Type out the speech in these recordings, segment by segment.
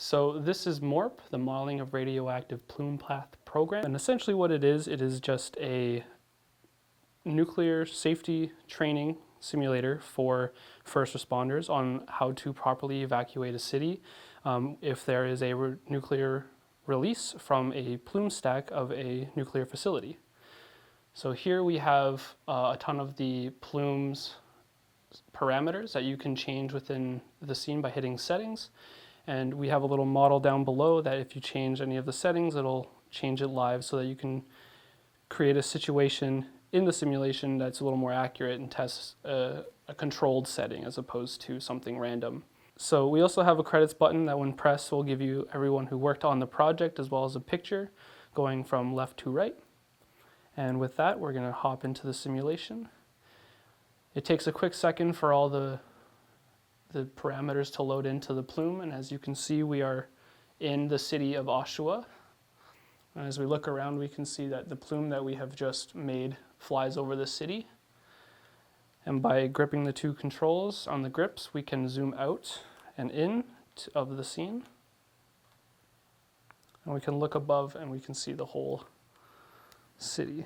So this is MORP, the Modeling of Radioactive Plume Path program. And essentially what it is just a nuclear safety training simulator for first responders on how to properly evacuate a city if there is a nuclear release from a plume stack of a nuclear facility. So here we have a ton of the plume's parameters that you can change within the scene by hitting settings. And we have a little model down below that if you change any of the settings, it'll change it live so that you can create a situation in the simulation that's a little more accurate and tests a controlled setting as opposed to something random. So we also have a credits button that when pressed will give you everyone who worked on the project as well as a picture going from left to right. And with that, we're going to hop into the simulation. It takes a quick second for all the parameters to load into the plume, and as you can see, we are in the city of Oshawa. And as we look around, we can see that the plume that we have just made flies over the city. And by gripping the two controls on the grips, we can zoom out and in of the scene. And we can look above and we can see the whole city.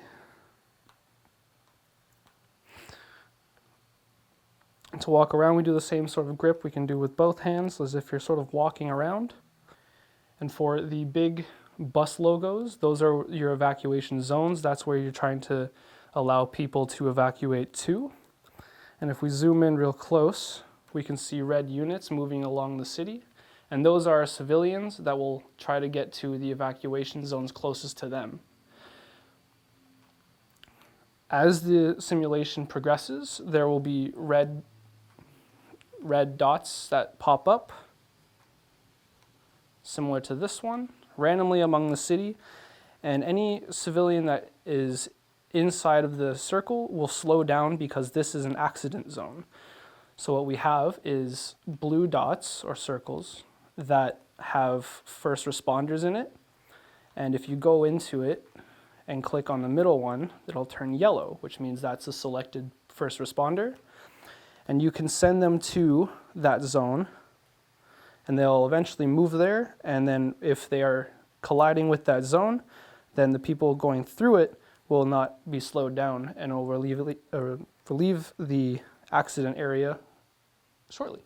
And to walk around, we do the same sort of grip we can do with both hands, as if you're sort of walking around. And for the big bus logos, those are your evacuation zones. That's where you're trying to allow people to evacuate to. And if we zoom in real close, we can see red units moving along the city. And those are civilians that will try to get to the evacuation zones closest to them. As the simulation progresses, there will be red dots that pop up, similar to this one, randomly among the city, and any civilian that is inside of the circle will slow down because this is an accident zone. So what we have is blue dots or circles that have first responders in it, and if you go into it and click on the middle one, it'll turn yellow, which means that's a selected first responder. And you can send them to that zone, and they'll eventually move there, and then if they are colliding with that zone, then the people going through it will not be slowed down, and will relieve the accident area shortly.